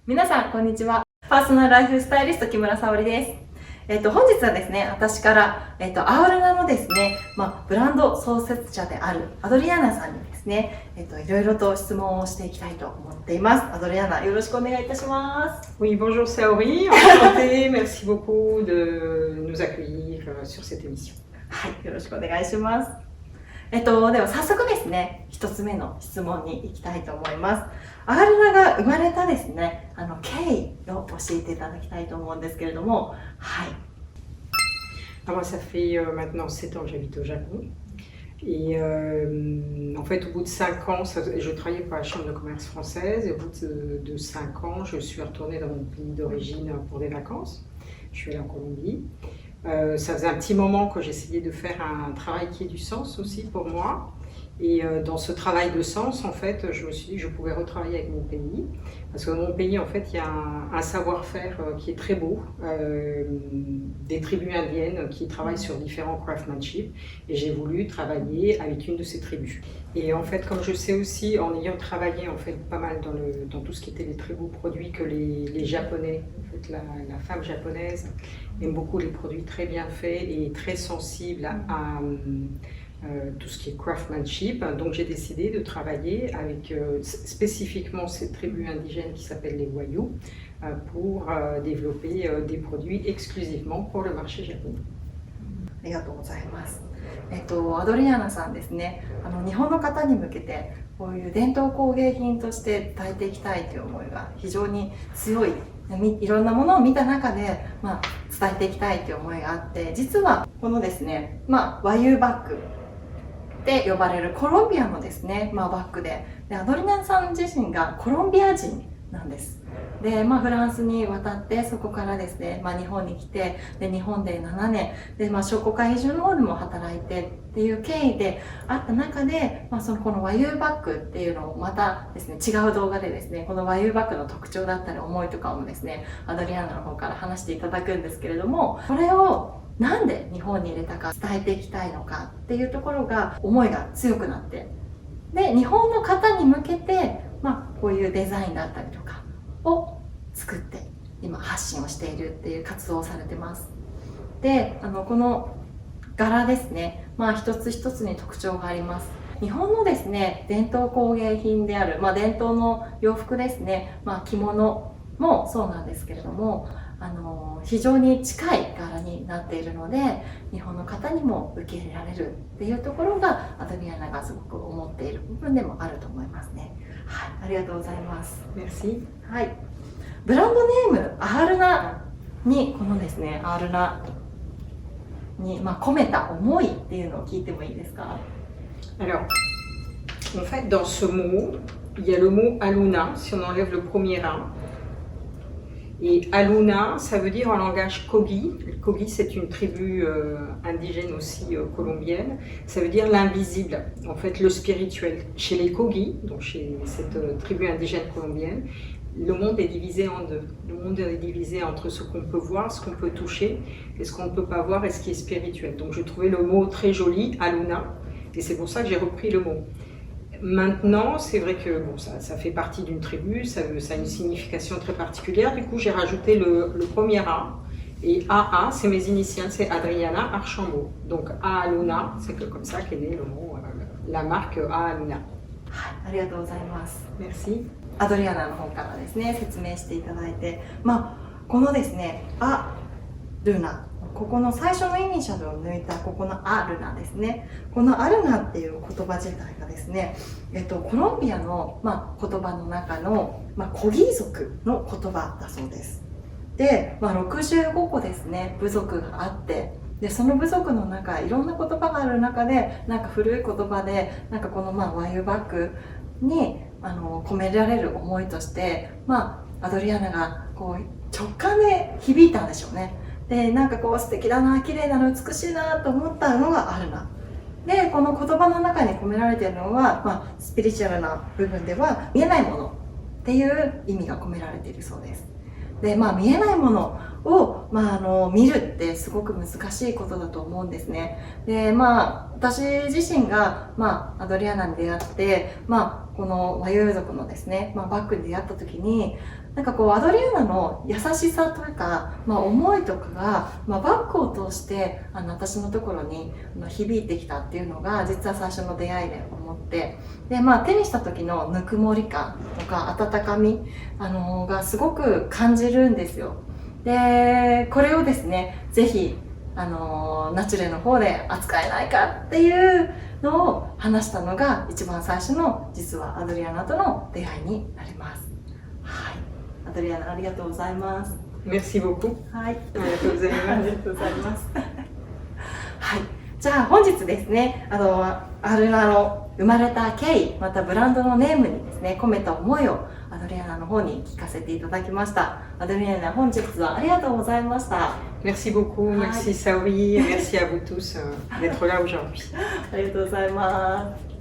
皆さん、こんにちは。パーソナルライフスタイリスト木村沙織です。本日はですね、私から、アウルナのですね、ブランド創設者であるアドリアーナさんにですね、いろいろと質問をしていきたいと思っています。アドリアーナ、よろしくお願いいたします。Oui, bonjour Saori, enchantée, merci beaucoup de nous accueillir sur cette émission. はい、よろしくお願いします。では早速ですね、一つ目の質問に行きたいと思います。アールナが生まれたですね、経緯を教えていただきたいと思うんですけれども、はい。Alors moi, ça fait maintenant 7 ans que j'habite au Japon. Et en fait, au bout de 5 ans, je travaillais pour la Chambre de commerce française. Et au bout de 5 ans, je suis retournée dans mon pays d'origine pour des vacances. Je suis allée en Colombie. Ça faisait un petit moment que j'essayais de faire un travail qui ait du sens aussi pour moi. Et dans ce travail de sens, en fait, je me suis dit que je pouvais retravailler avec mon pays. Parce que dans mon pays, en fait, il y a un savoir-faire qui est très beau, des tribus indiennes qui travaillent sur différents craftsmanship. Et j'ai voulu travailler avec une de ces tribus. Et en fait, comme je sais aussi, en ayant travaillé en fait, pas mal dans tout ce qui était les très beaux produits que les Japonais, en fait, la femme japonaise aime beaucoup les produits très bien faits et très sensibles à tout ce qui est craftsmanship. Donc j'ai décidé de travailler avec spécifiquement cette tribu indigène qui s'appelle les Wayuu pour développer des produits exclusivement pour le marché japonais. ありがとうございます。アドリアーナさんですね、日本の方に向けてこういう伝統工芸品として伝えていきたいという思いが非常に強い。いろんなものを見た中で、伝えていきたいという思いがあって、実はこのですね、和牛バッグって呼ばれるコロンビアのですね、バッグで、アドリアーナさん自身がコロンビア人なんです。で、フランスに渡ってそこからですね、日本に来て、で日本で7年で、商工会議所の方でも働いてっていう経緯であった中で、この和牛バッグっていうのをまたですね、違う動画でですね、この和牛バッグの特徴だったり思いとかもですね、アドリアーナの方から話していただくんですけれども、これをなんで日本に入れたか伝えていきたいのかっていうところが思いが強くなって、で日本の方に向けて、こういうデザインだったりとかを作って今発信をしているっていう活動をされてます。でこの柄ですね、一つ一つに特徴があります。日本のですね伝統工芸品である、伝統の洋服ですね、着物もそうなんですけれども、非常に近い柄になっているので日本の方にも受け入れられるっていうところがアドリアーナがすごく思っている部分でもあると思いますね。はい、ありがとうございます。Merci. はい、ブランドネームアールナにこのですねアールナに、込めた思いっていうのを聞いてもいいですか？ Alors, en fait, dans ce mot, il y a le mot Aluna, si on enlève le premier A. Et Aluna, ça veut dire en langage Kogi. Kogi, c'est une tribu indigène aussi colombienne. Ça veut dire l'invisible, en fait le spirituel. Chez les Kogi, donc chez cette tribu indigène colombienne, le monde est divisé en deux. Le monde est divisé entre ce qu'on peut voir, ce qu'on peut toucher, et ce qu'on ne peut pas voir et ce qui est spirituel. Donc je trouvais le mot très joli, Aluna, et c'est pour ça que j'ai repris le mot. Maintenant, c'est vrai que bon, ça fait partie d'une tribu, ça a une signification très particulière. Du coup, j'ai rajouté le premier A. Et AA, c'est mes initiales, c'est Adriana Archambault. Donc Aluna, c'est comme ça qu'est né le mot, la marque Aluna. はい、ありがとうございます。 Merci. アドリアーナの方からですね説明していただいて、このですねアルナ、ここの最初のイニシャルを抜いたここのアルナですね。このアルナっていう言葉自体がですね、コロンビアの、言葉の中の、コギ族の言葉だそうです。で、65個ですね部族があって、でその部族の中いろんな言葉がある中で古い言葉でこの和牛バッグに込められる思いとして、アドリアーナがこう直感で響いたんでしょうね。で素敵だな、綺麗だな、美しいなと思ったのがあるな。でこの言葉の中に込められているのは、スピリチュアルな部分では見えないものっていう意味が込められているそうです。で見えないものを、見るってすごく難しいことだと思うんですね。で、私自身が、アドリアナに出会って、この和洋族のですね、バッグに出会った時に、なんかこうアドリアナの優しさというか、思いとかが、バッグを通して私のところに響いてきたっていうのが実は最初の出会いで思って、で、手にした時のぬくもり感とか温かみ、がすごく感じるんですよ。で、これをですね、ぜひナチュレの方で扱えないかっていうのを話したのが一番最初の実はアドリアナとの出会いになります。はい、アドリアナありがとうございます。Merci beaucoup. はい、ありがとうございます。ありがとうございます。はい、じゃあ本日ですね、アルナの生まれた経緯、またブランドのネームにですね、込めた思いをアドリアナの方に聞かせていただきました。アドリアナ、本日はありがとうございました。Merci beaucoup, merci Saori, et merci à vous tous d'être là aujourd'hui. ありがとうございます。